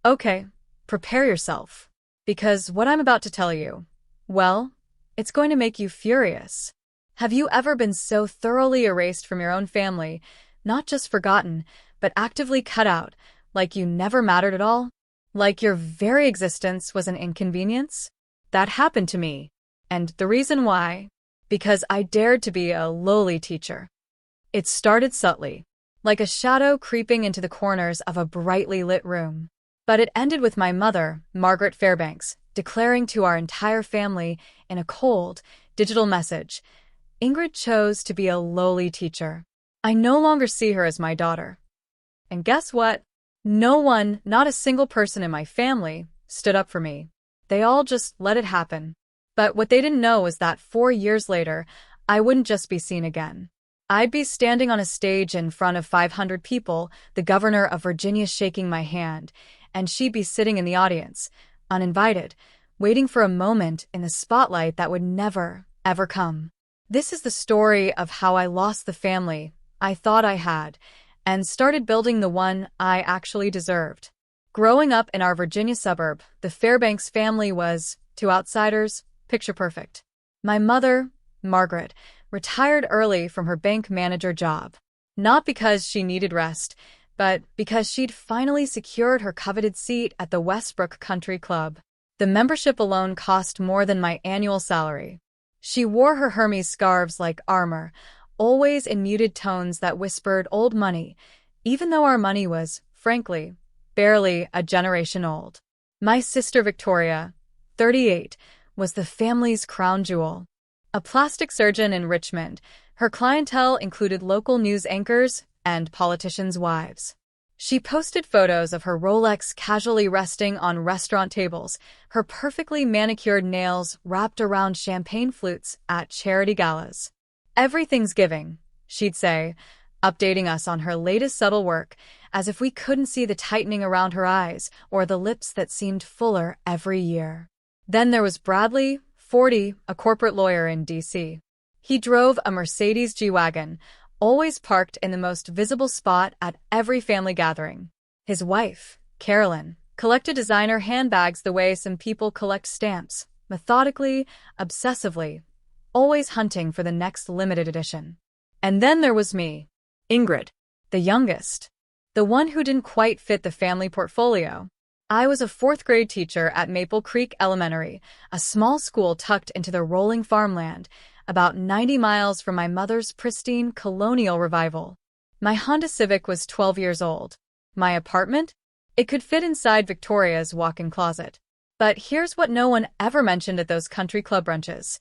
Okay, prepare yourself. Because what I'm about to tell you, well, it's going to make you furious. Have you ever been so thoroughly erased from your own family, not just forgotten, but actively cut out, like you never mattered at all? Like your very existence was an inconvenience? That happened to me. And the reason why? Because I dared to be a lowly teacher. It started subtly, like a shadow creeping into the corners of a brightly lit room. But it ended with my mother, Margaret Fairbanks, declaring to our entire family in a cold, digital message, Ingrid chose to be a lowly teacher. I no longer see her as my daughter. And guess what? No one, not a single person in my family, stood up for me. They all just let it happen. But what they didn't know was that 4 years later, I wouldn't just be seen again. I'd be standing on a stage in front of 500 people, the governor of Virginia shaking my hand, and she'd be sitting in the audience, uninvited, waiting for a moment in the spotlight that would never, ever come. This is the story of how I lost the family I thought I had, and started building the one I actually deserved. Growing up in our Virginia suburb, the Fairbanks family was, to outsiders, picture perfect. My mother, Margaret, retired early from her bank manager job. Not because she needed rest, but because she'd finally secured her coveted seat at the Westbrook Country Club. The membership alone cost more than my annual salary. She wore her Hermes scarves like armor, always in muted tones that whispered old money, even though our money was, frankly, barely a generation old. My sister Victoria, 38, was the family's crown jewel. A plastic surgeon in Richmond, her clientele included local news anchors and politicians' wives. She posted photos of her Rolex casually resting on restaurant tables, her perfectly manicured nails wrapped around champagne flutes at charity galas. Everything's giving, she'd say, updating us on her latest subtle work, as if we couldn't see the tightening around her eyes or the lips that seemed fuller every year. Then there was Bradley, 40, a corporate lawyer in D.C. He drove a Mercedes G-Wagon, always parked in the most visible spot at every family gathering. His wife, Carolyn, collected designer handbags the way some people collect stamps, methodically, obsessively, always hunting for the next limited edition. And then there was me, Ingrid, the youngest, the one who didn't quite fit the family portfolio. I was a fourth-grade teacher at Maple Creek Elementary, a small school tucked into the rolling farmland, about 90 miles from my mother's pristine colonial revival. My Honda Civic was 12 years old. My apartment? It could fit inside Victoria's walk-in closet. But here's what no one ever mentioned at those country club brunches.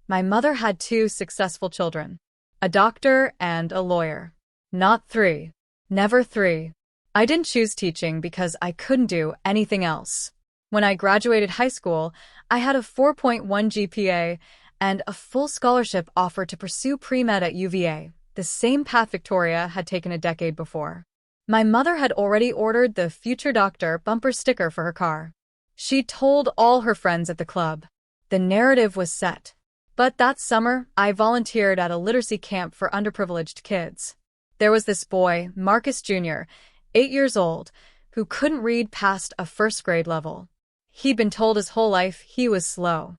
My mother had 2 successful children, a doctor and a lawyer. Not 3. Never 3. I didn't choose teaching because I couldn't do anything else. When I graduated high school, I had a 4.1 GPA and a full scholarship offer to pursue pre-med at UVA, the same path Victoria had taken a decade before. My mother had already ordered the future doctor bumper sticker for her car. She'd told all her friends at the club. The narrative was set. But that summer, I volunteered at a literacy camp for underprivileged kids. There was this boy, Marcus Jr., 8 years old, who couldn't read past a first-grade level. He'd been told his whole life he was slow.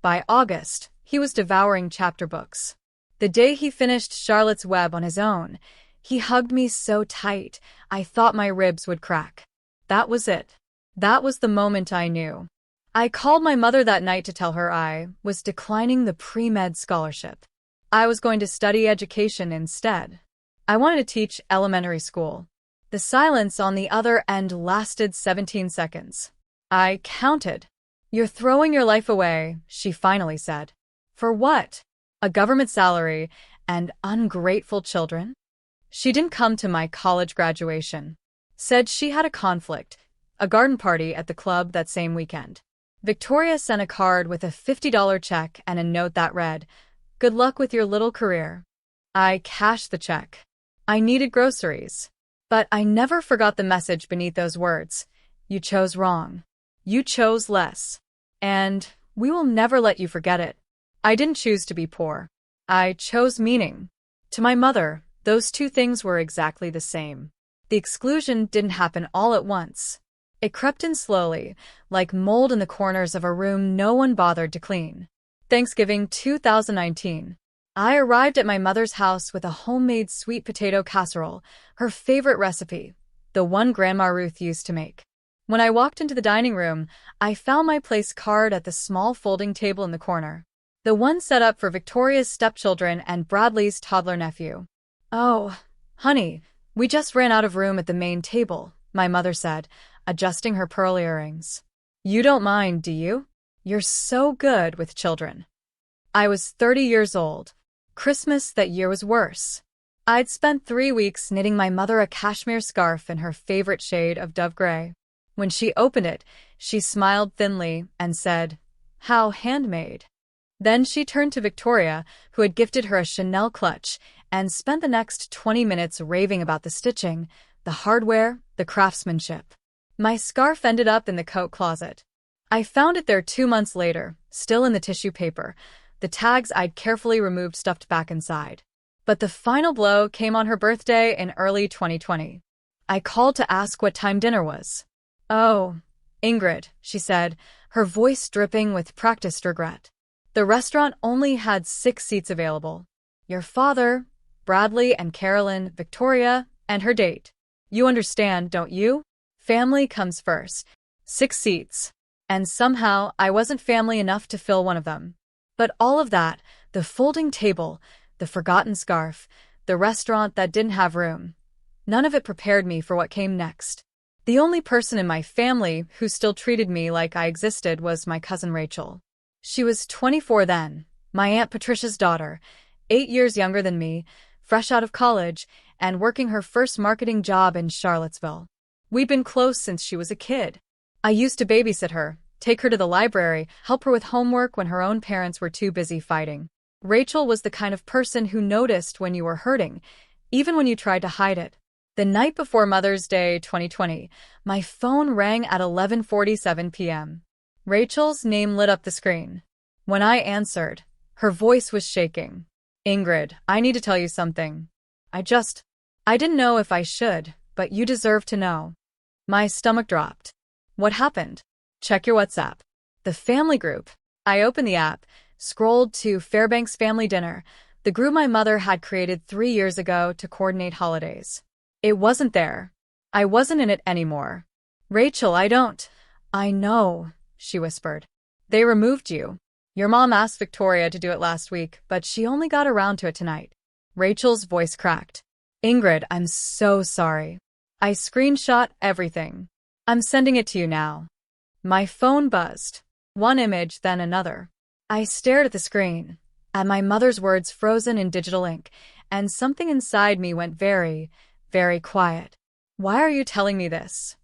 By August, he was devouring chapter books. The day he finished Charlotte's Web on his own, he hugged me so tight, I thought my ribs would crack. That was it. That was the moment I knew. I called my mother that night to tell her I was declining the pre-med scholarship. I was going to study education instead. I wanted to teach elementary school. The silence on the other end lasted 17 seconds. I counted. "You're throwing your life away," she finally said. "For what? A government salary and ungrateful children?" She didn't come to my college graduation. Said she had a conflict, a garden party at the club that same weekend. Victoria sent a card with a $50 check and a note that read, "Good luck with your little career." I cashed the check. I needed groceries. But I never forgot the message beneath those words. You chose wrong. You chose less. And we will never let you forget it. I didn't choose to be poor. I chose meaning. To my mother, those 2 things were exactly the same. The exclusion didn't happen all at once. It crept in slowly, like mold in the corners of a room no one bothered to clean. Thanksgiving 2019. I arrived at my mother's house with a homemade sweet potato casserole, her favorite recipe, the one Grandma Ruth used to make. When I walked into the dining room, I found my place card at the small folding table in the corner. The one set up for Victoria's stepchildren and Bradley's toddler nephew. "Oh, honey, we just ran out of room at the main table," my mother said, adjusting her pearl earrings. "You don't mind, do you? You're so good with children." I was 30 years old. Christmas that year was worse. I'd spent 3 weeks knitting my mother a cashmere scarf in her favorite shade of dove gray. When she opened it, she smiled thinly and said, "How handmade." Then she turned to Victoria, who had gifted her a Chanel clutch, and spent the next 20 minutes raving about the stitching, the hardware, the craftsmanship. My scarf ended up in the coat closet. I found it there 2 months later, still in the tissue paper, the tags I'd carefully removed stuffed back inside. But the final blow came on her birthday in early 2020. I called to ask what time dinner was. "Oh, Ingrid," she said, her voice dripping with practiced regret. "The restaurant only had 6 seats available. Your father, Bradley and Carolyn, Victoria, and her date. You understand, don't you? Family comes first. 6 seats. And somehow I wasn't family enough to fill one of them." But all of that, the folding table, the forgotten scarf, the restaurant that didn't have room, none of it prepared me for what came next. The only person in my family who still treated me like I existed was my cousin Rachel. She was 24 then, my Aunt Patricia's daughter, 8 years younger than me, fresh out of college, and working her first marketing job in Charlottesville. We'd been close since she was a kid. I used to babysit her, take her to the library, help her with homework when her own parents were too busy fighting. Rachel was the kind of person who noticed when you were hurting, even when you tried to hide it. The night before Mother's Day 2020, my phone rang at 11:47 p.m. Rachel's name lit up the screen. When I answered, her voice was shaking. "Ingrid, I need to tell you something. I didn't know if I should, but you deserve to know." My stomach dropped. "What happened?" "Check your WhatsApp." The family group. I opened the app, scrolled to Fairbanks Family Dinner, the group my mother had created 3 years ago to coordinate holidays. It wasn't there. I wasn't in it anymore. "Rachel, I know," she whispered. "They removed you. Your mom asked Victoria to do it last week, but she only got around to it tonight." Rachel's voice cracked. "Ingrid, I'm so sorry. I screenshot everything. I'm sending it to you now." My phone buzzed. One image, then another. I stared at the screen, at my mother's words frozen in digital ink, and something inside me went very, very quiet. "Why are you telling me this?"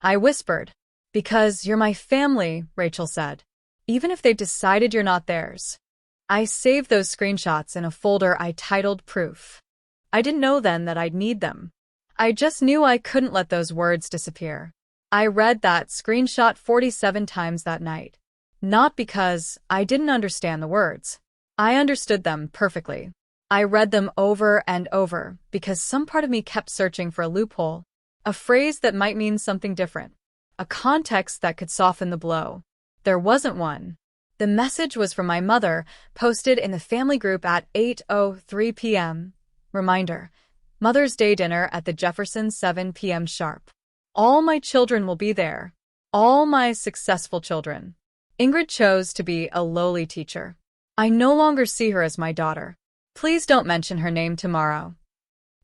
I whispered. "Because you're my family," Rachel said. "Even if they've decided you're not theirs." I saved those screenshots in a folder I titled Proof. I didn't know then that I'd need them. I just knew I couldn't let those words disappear. I read that screenshot 47 times that night. Not because I didn't understand the words. I understood them perfectly. I read them over and over because some part of me kept searching for a loophole, a phrase that might mean something different, a context that could soften the blow. There wasn't one. The message was from my mother, posted in the family group at 8:03 p.m. Reminder: Mother's Day dinner at the Jeffersons 7 p.m. sharp. All my children will be there. All my successful children. Ingrid chose to be a lowly teacher. I no longer see her as my daughter. Please don't mention her name tomorrow.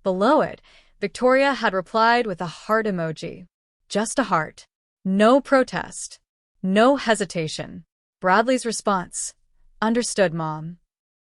Below it, Victoria had replied with a heart emoji. Just a heart. No protest. No hesitation. Bradley's response: "Understood, Mom."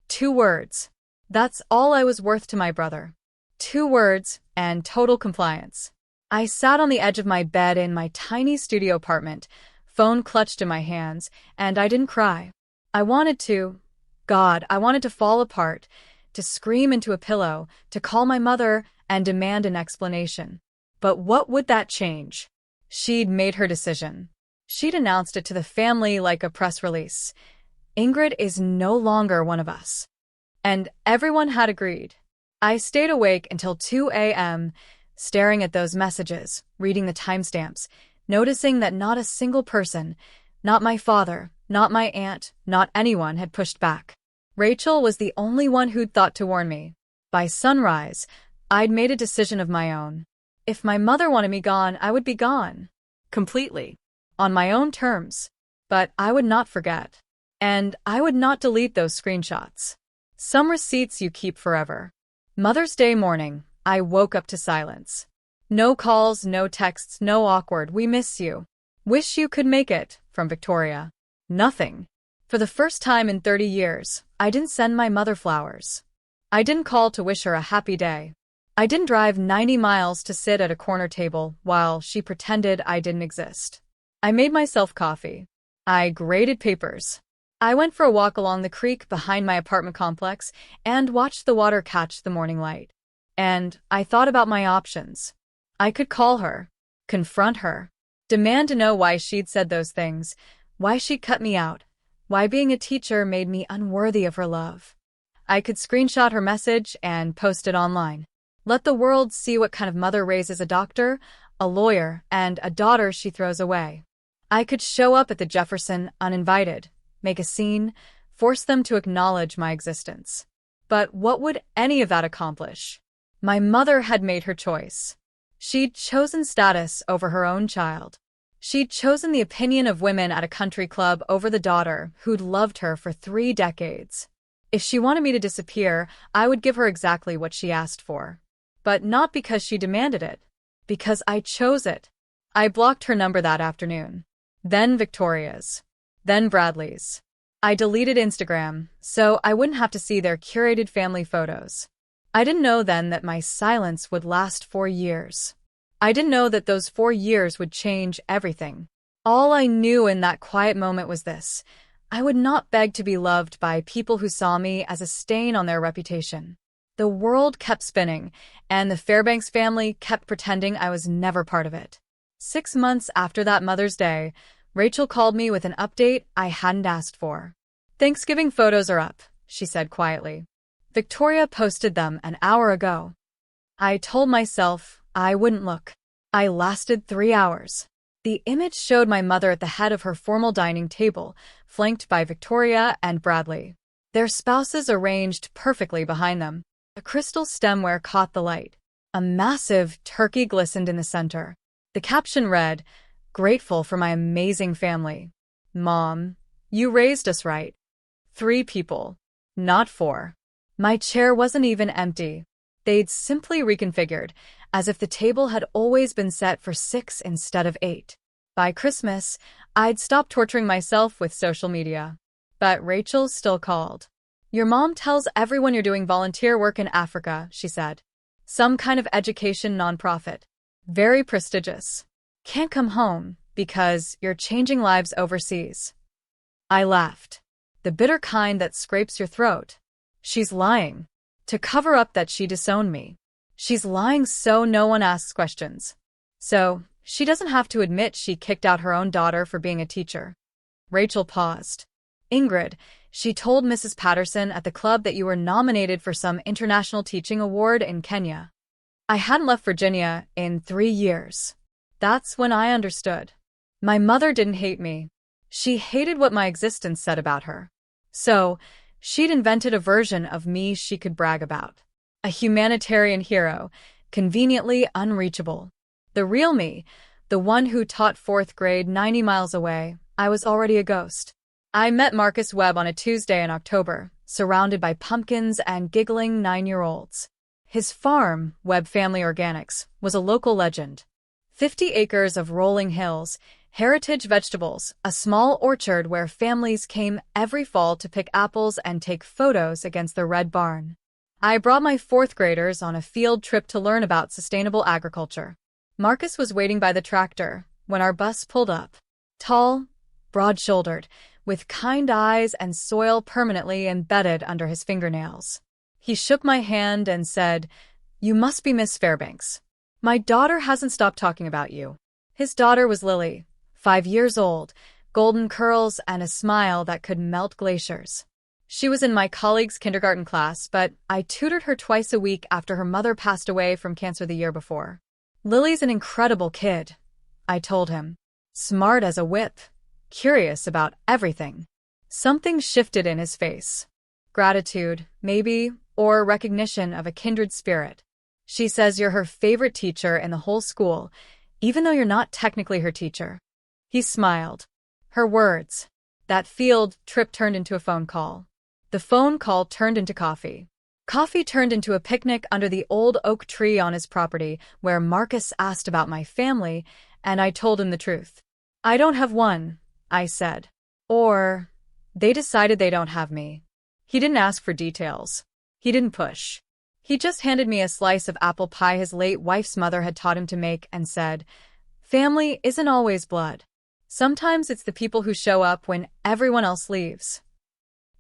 2 words. That's all I was worth to my brother. 2 words, and total compliance. I sat on the edge of my bed in my tiny studio apartment, phone clutched in my hands, and I didn't cry. I wanted to. God, I wanted to fall apart, to scream into a pillow, to call my mother and demand an explanation. But what would that change? She'd made her decision. She'd announced it to the family like a press release. Ingrid is no longer one of us. And everyone had agreed. I stayed awake until 2 a.m., staring at those messages, reading the timestamps, noticing that not a single person, not my father, not my aunt, not anyone had pushed back. Rachel was the only one who'd thought to warn me. By sunrise, I'd made a decision of my own. If my mother wanted me gone, I would be gone. Completely. On my own terms. But I would not forget. And I would not delete those screenshots. Some receipts you keep forever. Mother's Day morning, I woke up to silence. No calls, no texts, no awkward, "We miss you. Wish you could make it," from Victoria. Nothing. For the first time in 30 years, I didn't send my mother flowers. I didn't call to wish her a happy day. I didn't drive 90 miles to sit at a corner table while she pretended I didn't exist. I made myself coffee. I graded papers. I went for a walk along the creek behind my apartment complex and watched the water catch the morning light. And I thought about my options. I could call her, confront her, demand to know why she'd said those things, why she'd cut me out, why being a teacher made me unworthy of her love. I could screenshot her message and post it online. Let the world see what kind of mother raises a doctor, a lawyer, and a daughter she throws away. I could show up at the Jefferson uninvited, make a scene, force them to acknowledge my existence. But what would any of that accomplish? My mother had made her choice. She'd chosen status over her own child. She'd chosen the opinion of women at a country club over the daughter who'd loved her for 3 decades. If she wanted me to disappear, I would give her exactly what she asked for. But not because she demanded it. Because I chose it. I blocked her number that afternoon. Then Victoria's. Then Bradley's. I deleted Instagram, so I wouldn't have to see their curated family photos. I didn't know then that my silence would last 4 years. I didn't know that those 4 years would change everything. All I knew in that quiet moment was this: I would not beg to be loved by people who saw me as a stain on their reputation. The world kept spinning, and the Fairbanks family kept pretending I was never part of it. 6 months after that Mother's Day, Rachel called me with an update I hadn't asked for. "Thanksgiving photos are up," she said quietly. "Victoria posted them an hour ago." I told myself I wouldn't look. I lasted 3 hours. The image showed my mother at the head of her formal dining table, flanked by Victoria and Bradley. Their spouses arranged perfectly behind them. A crystal stemware caught the light. A massive turkey glistened in the center. The caption read, "Grateful for my amazing family. Mom, you raised us right. 3 people, not 4. My chair wasn't even empty. They'd simply reconfigured, as if the table had always been set for 6 instead of 8. By Christmas, I'd stopped torturing myself with social media. But Rachel still called. "Your mom tells everyone you're doing volunteer work in Africa," she said. "Some kind of education nonprofit. Very prestigious. Can't come home because you're changing lives overseas." I laughed. The bitter kind that scrapes your throat. She's lying. To cover up that she disowned me. She's lying so no one asks questions. So she doesn't have to admit she kicked out her own daughter for being a teacher. Rachel paused. "Ingrid, she told Mrs. Patterson at the club that you were nominated for some international teaching award in Kenya. I hadn't left Virginia in 3 years. That's when I understood. My mother didn't hate me. She hated what my existence said about her. So she'd invented a version of me she could brag about. A humanitarian hero, conveniently unreachable. The real me, the one who taught 4th grade 90 miles away, I was already a ghost. I met Marcus Webb on a Tuesday in October, surrounded by pumpkins and giggling 9-year-olds. His farm, Webb Family Organics, was a local legend. 50 acres of rolling hills, heritage vegetables, a small orchard where families came every fall to pick apples and take photos against the red barn. I brought my 4th graders on a field trip to learn about sustainable agriculture. Marcus was waiting by the tractor when our bus pulled up. Tall, broad-shouldered, with kind eyes and soil permanently embedded under his fingernails. He shook my hand and said, "You must be Miss Fairbanks. My daughter hasn't stopped talking about you." His daughter was Lily, 5 years old, golden curls and a smile that could melt glaciers. She was in my colleague's kindergarten class, but I tutored her twice a week after her mother passed away from cancer the year before. Lily's an incredible kid. I told him. Smart as a whip. Curious about everything. Something shifted in his face. Gratitude, maybe, or recognition of a kindred spirit. She says you're her favorite teacher in the whole school, even though you're not technically her teacher. He smiled. Her words. That field trip turned into a phone call. The phone call turned into coffee. Coffee turned into a picnic under the old oak tree on his property, where Marcus asked about my family, and I told him the truth. I don't have one, I said. Or, they decided they don't have me. He didn't ask for details. He didn't push. He just handed me a slice of apple pie his late wife's mother had taught him to make and said, "Family isn't always blood. Sometimes it's the people who show up when everyone else leaves."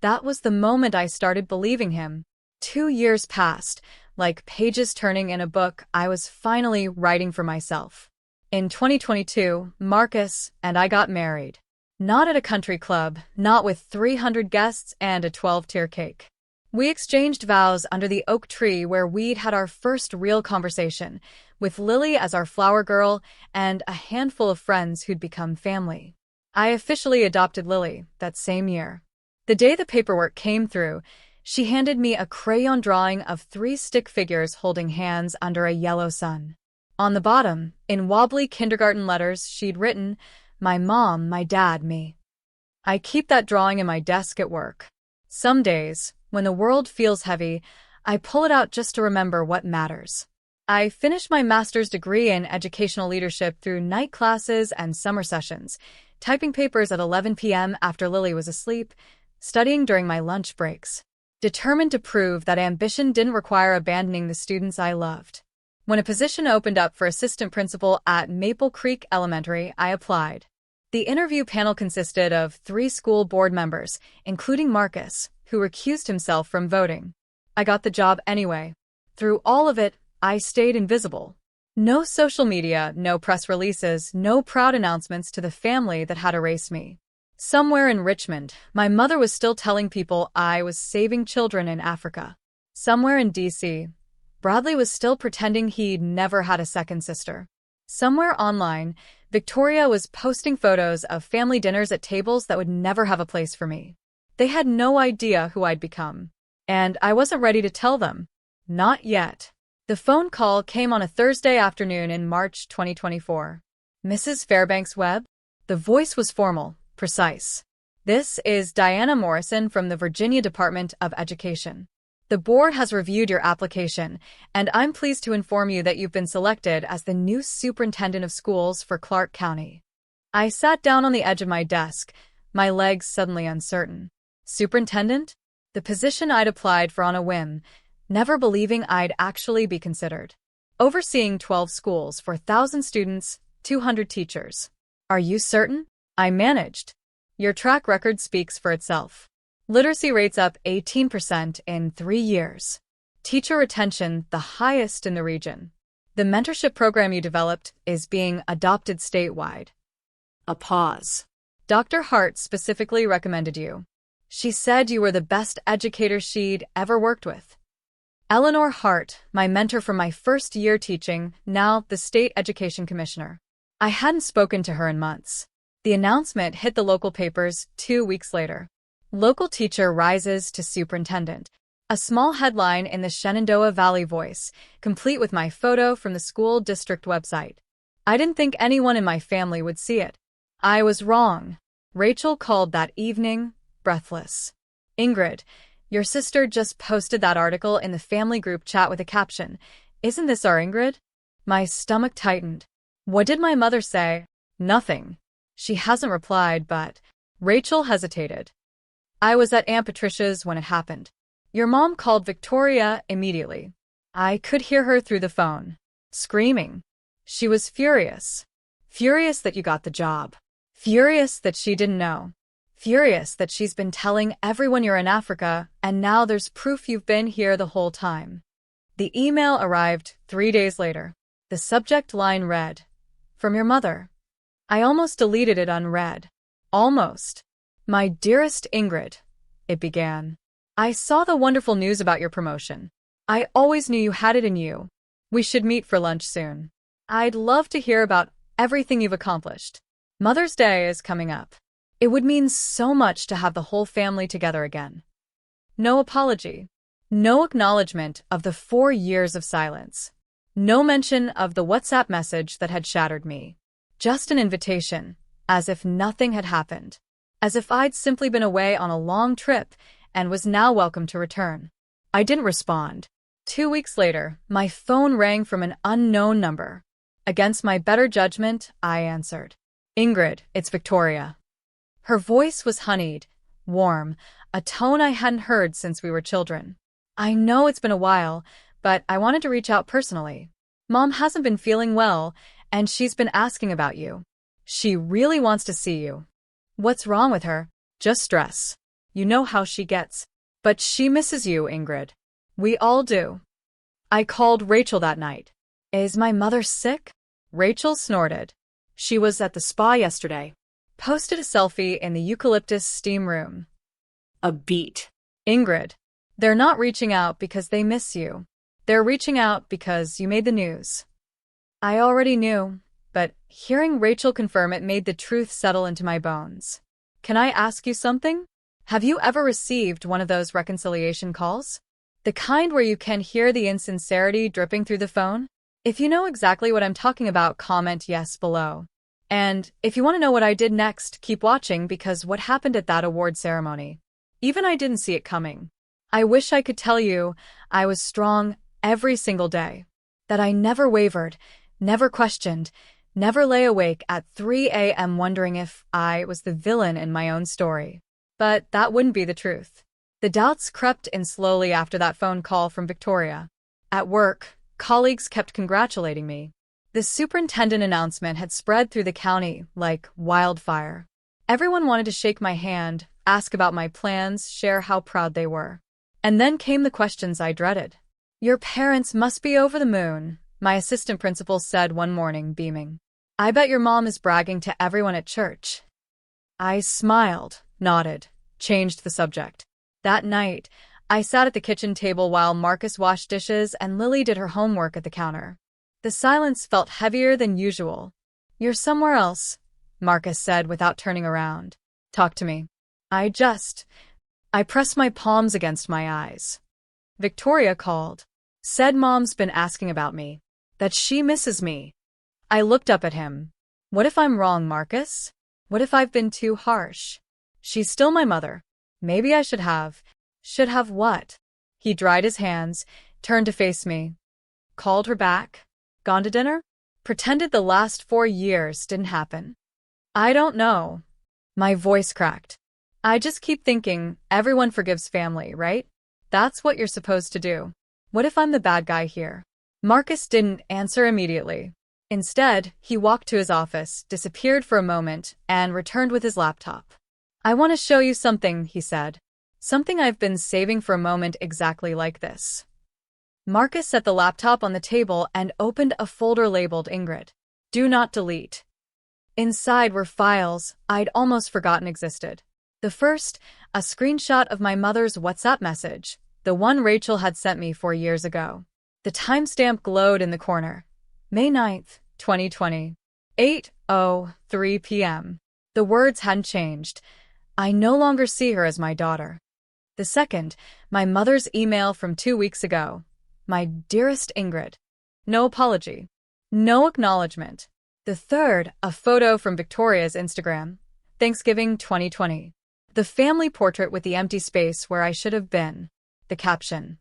That was the moment I started believing him. 2 years passed, like pages turning in a book I was finally writing for myself. In 2022, Marcus and I got married. Not at a country club, not with 300 guests and a 12-tier cake. We exchanged vows under the oak tree where we'd had our first real conversation, with Lily as our flower girl and a handful of friends who'd become family. I officially adopted Lily that same year. The day the paperwork came through, she handed me a crayon drawing of 3 stick figures holding hands under a yellow sun. On the bottom, in wobbly kindergarten letters, she'd written, "My mom, my dad, me." I keep that drawing in my desk at work. Some days, when the world feels heavy, I pull it out just to remember what matters. I finished my master's degree in educational leadership through night classes and summer sessions, typing papers at 11 p.m. after Lily was asleep, studying during my lunch breaks, determined to prove that ambition didn't require abandoning the students I loved. When a position opened up for assistant principal at Maple Creek Elementary, I applied. The interview panel consisted of 3 school board members, including Marcus, who recused himself from voting. I got the job anyway. Through all of it, I stayed invisible. No social media, no press releases, no proud announcements to the family that had erased me. Somewhere in Richmond, my mother was still telling people I was saving children in Africa. Somewhere in D.C., Bradley was still pretending he'd never had a second sister. Somewhere online, Victoria was posting photos of family dinners at tables that would never have a place for me. They had no idea who I'd become. And I wasn't ready to tell them. Not yet. The phone call came on a Thursday afternoon in March 2024. "Mrs. Fairbanks Webb?" The voice was formal, precise. "This is Diana Morrison from the Virginia Department of Education. The board has reviewed your application, and I'm pleased to inform you that you've been selected as the new superintendent of schools for Clark County." I sat down on the edge of my desk, my legs suddenly uncertain. Superintendent? The position I'd applied for on a whim, never believing I'd actually be considered. Overseeing 12 schools for 1,000 students, 200 teachers. "Are you certain?" I managed. "Your track record speaks for itself. Literacy rates up 18% in 3 years. Teacher retention the highest in the region. The mentorship program you developed is being adopted statewide." A pause. "Dr. Hart specifically recommended you. She said you were the best educator she'd ever worked with." Eleanor Hart, my mentor from my first year teaching, now the state education commissioner. I hadn't spoken to her in months. The announcement hit the local papers 2 weeks later. "Local teacher rises to superintendent." A small headline in the Shenandoah Valley Voice, complete with my photo from the school district website. I didn't think anyone in my family would see it. I was wrong. Rachel called that evening, breathless. "Ingred, your sister just posted that article in the family group chat with a caption, 'Isn't this our Ingrid?'" My stomach tightened. What did my mother say? Nothing. She hasn't replied, but... Rachel hesitated. "I was at Aunt Patricia's when it happened. Your mom called Victoria immediately. I could hear her through the phone, screaming. She was furious. Furious that you got the job. Furious that she didn't know. Furious that she's been telling everyone you're in Africa, and now there's proof you've been here the whole time." The email arrived 3 days later. The subject line read, "From your mother." I almost deleted it unread. Almost. "My dearest Ingrid," it began. "I saw the wonderful news about your promotion. I always knew you had it in you. We should meet for lunch soon. I'd love to hear about everything you've accomplished. Mother's Day is coming up. It would mean so much to have the whole family together again. No apology. No acknowledgement of the 4 years of silence. No mention of the WhatsApp message that had shattered me. Just an invitation, as if nothing had happened. As if I'd simply been away on a long trip and was now welcome to return. I didn't respond. 2 weeks later, my phone rang from an unknown number. Against my better judgment, I answered. Ingrid, it's Victoria. Her voice was honeyed, warm, a tone I hadn't heard since we were children. I know it's been a while, but I wanted to reach out personally. Mom hasn't been feeling well, and she's been asking about you. She really wants to see you. What's wrong with her? Just stress. You know how she gets. But she misses you, Ingrid. We all do. I called Rachel that night. Is my mother sick? Rachel snorted. She was at the spa yesterday. Posted a selfie in the eucalyptus steam room. A beat. Ingrid. They're not reaching out because they miss you. They're reaching out because you made the news. I already knew, but hearing Rachel confirm it made the truth settle into my bones. Can I ask you something? Have you ever received one of those reconciliation calls? The kind where you can hear the insincerity dripping through the phone? If you know exactly what I'm talking about, comment yes below. And if you want to know what I did next, keep watching because what happened at that award ceremony. Even I didn't see it coming. I wish I could tell you I was strong every single day. That I never wavered, never questioned, never lay awake at 3 a.m. wondering if I was the villain in my own story. But that wouldn't be the truth. The doubts crept in slowly after that phone call from Victoria. At work, colleagues kept congratulating me. The superintendent announcement had spread through the county like wildfire. Everyone wanted to shake my hand, ask about my plans, share how proud they were. And then came the questions I dreaded. Your parents must be over the moon, my assistant principal said one morning, beaming. I bet your mom is bragging to everyone at church. I smiled, nodded, changed the subject. That night, I sat at the kitchen table while Marcus washed dishes and Lily did her homework at the counter. The silence felt heavier than usual. You're somewhere else, Marcus said without turning around. Talk to me. I pressed my palms against my eyes. Victoria called. Said Mom's been asking about me. That she misses me. I looked up at him. What if I'm wrong, Marcus? What if I've been too harsh? She's still my mother. Maybe I should have. Should have what? He dried his hands, turned to face me. Called her back? Gone to dinner? Pretended the last 4 years didn't happen. I don't know. My voice cracked. I just keep thinking everyone forgives family, right? That's what you're supposed to do. What if I'm the bad guy here? Marcus didn't answer immediately. Instead, he walked to his office, disappeared for a moment, and returned with his laptop. I want to show you something, he said. Something I've been saving for a moment exactly like this. Marcus set the laptop on the table and opened a folder labeled Ingrid. Do not delete. Inside were files I'd almost forgotten existed. The first, a screenshot of my mother's WhatsApp message, the one Rachel had sent me 4 years ago. The timestamp glowed in the corner. May 9th, 2020. 8:03 p.m. The words hadn't changed. I no longer see her as my daughter. The second, my mother's email from 2 weeks ago. My dearest Ingrid. No apology. No acknowledgement. The third, a photo from Victoria's Instagram. Thanksgiving 2020. The family portrait with the empty space where I should have been. The caption.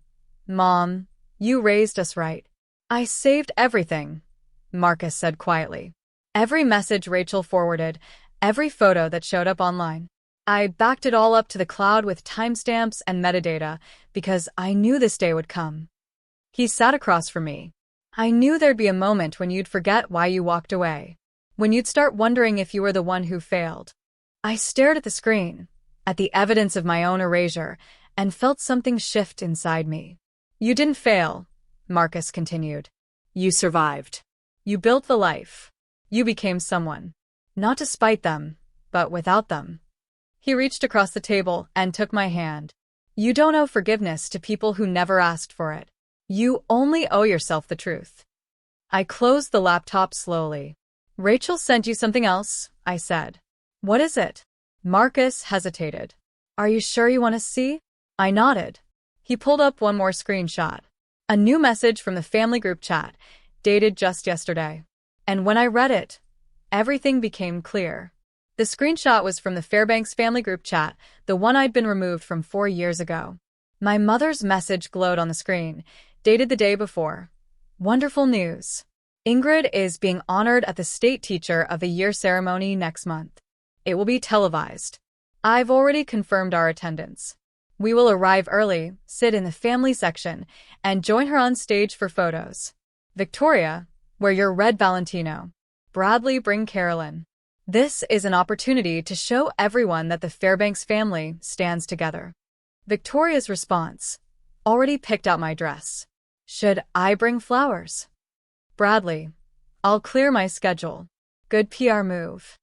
Mom, you raised us right. I saved everything, Marcus said quietly. Every message Rachel forwarded, every photo that showed up online. I backed it all up to the cloud with timestamps and metadata because I knew this day would come. He sat across from me. I knew there'd be a moment when you'd forget why you walked away. When you'd start wondering if you were the one who failed. I stared at the screen, at the evidence of my own erasure, and felt something shift inside me. You didn't fail, Marcus continued. You survived. You built the life. You became someone. Not despite them, but without them. He reached across the table and took my hand. You don't owe forgiveness to people who never asked for it. You only owe yourself the truth. I closed the laptop slowly. Rachel sent you something else, I said. What is it? Marcus hesitated. Are you sure you want to see? I nodded. He pulled up one more screenshot. A new message from the family group chat, dated just yesterday. And when I read it, everything became clear. The screenshot was from the Fairbanks family group chat, the one I'd been removed from 4 years ago. My mother's message glowed on the screen, dated the day before. Wonderful news. Ingrid is being honored at the State Teacher of the Year ceremony next month. It will be televised. I've already confirmed our attendance. We will arrive early, sit in the family section, and join her on stage for photos. Victoria, wear your red Valentino. Bradley, bring Carolyn. This is an opportunity to show everyone that the Fairbanks family stands together. Victoria's response. Already picked out my dress. Should I bring flowers? Bradley. I'll clear my schedule. Good PR move.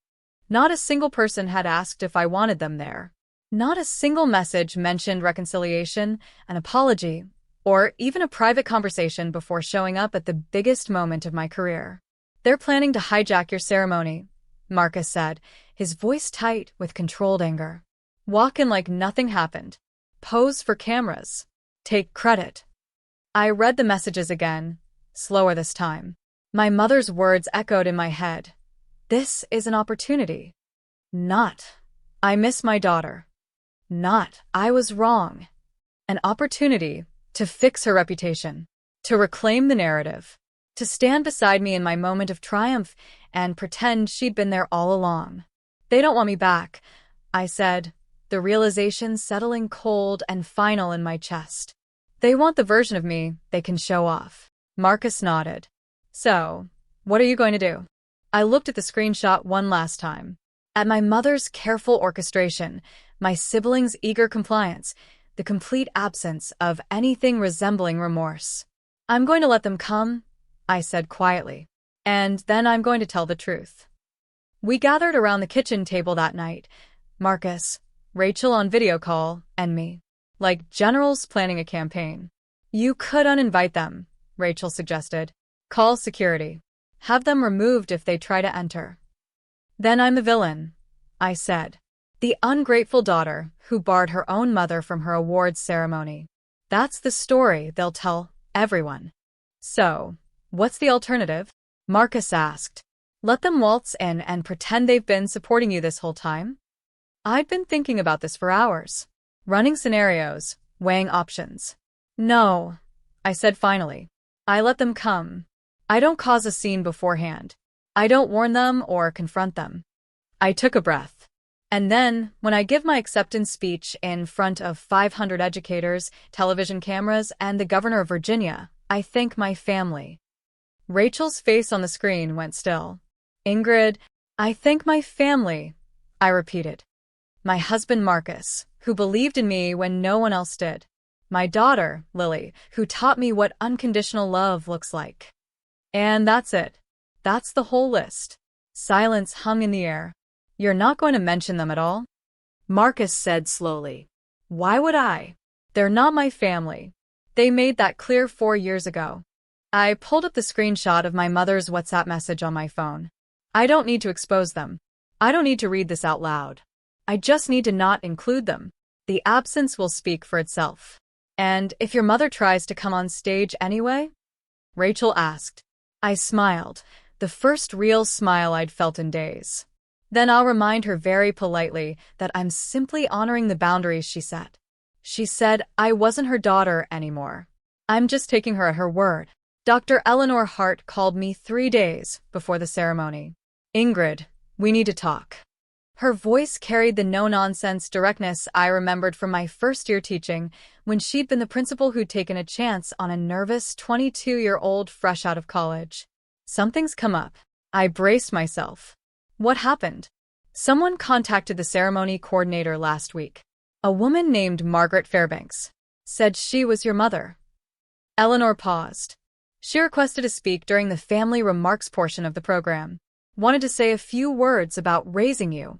Not a single person had asked if I wanted them there. Not a single message mentioned reconciliation, an apology, or even a private conversation before showing up at the biggest moment of my career. They're planning to hijack your ceremony, Marcus said, his voice tight with controlled anger. Walk in like nothing happened. Pose for cameras. Take credit. I read the messages again, slower this time. My mother's words echoed in my head. This is an opportunity. Not, I miss my daughter. Not, I was wrong. An opportunity to fix her reputation, to reclaim the narrative, to stand beside me in my moment of triumph and pretend she'd been there all along. They don't want me back, I said, the realization settling cold and final in my chest. They want the version of me they can show off. Marcus nodded. So, what are you going to do? I looked at the screenshot one last time. At my mother's careful orchestration, my siblings' eager compliance, the complete absence of anything resembling remorse. I'm going to let them come, I said quietly. And then I'm going to tell the truth. We gathered around the kitchen table that night, Marcus, Rachel on video call, and me. Like generals planning a campaign. You could uninvite them, Rachel suggested. Call security. Have them removed if they try to enter. Then I'm the villain, I said. The ungrateful daughter who barred her own mother from her awards ceremony. That's the story they'll tell everyone. So, what's the alternative? Marcus asked. Let them waltz in and pretend they've been supporting you this whole time? I'd been thinking about this for hours. Running scenarios, weighing options. No, I said finally. I let them come. I don't cause a scene beforehand. I don't warn them or confront them. I took a breath. And then, when I give my acceptance speech in front of 500 educators, television cameras, and the governor of Virginia, I thank my family. Rachel's face on the screen went still. Ingrid, I thank my family, I repeated. My husband Marcus, who believed in me when no one else did. My daughter, Lily, who taught me what unconditional love looks like. And that's it. That's the whole list. Silence hung in the air. You're not going to mention them at all? Marcus said slowly. Why would I? They're not my family. They made that clear 4 years ago. I pulled up the screenshot of my mother's WhatsApp message on my phone. I don't need to expose them. I don't need to read this out loud. I just need to not include them. The absence will speak for itself. And if your mother tries to come on stage anyway? Rachel asked. I smiled, the first real smile I'd felt in days. Then I'll remind her very politely that I'm simply honoring the boundaries she set. She said I wasn't her daughter anymore. I'm just taking her at her word. Dr. Eleanor Hart called me 3 days before the ceremony. Ingrid, we need to talk. Her voice carried the no-nonsense directness I remembered from my first year teaching, when she'd been the principal who'd taken a chance on a nervous 22-year-old fresh out of college. Something's come up. I braced myself. What happened? Someone contacted the ceremony coordinator last week. A woman named Margaret Fairbanks. Said she was your mother. Eleanor paused. She requested to speak during the family remarks portion of the program. Wanted to say a few words about raising you.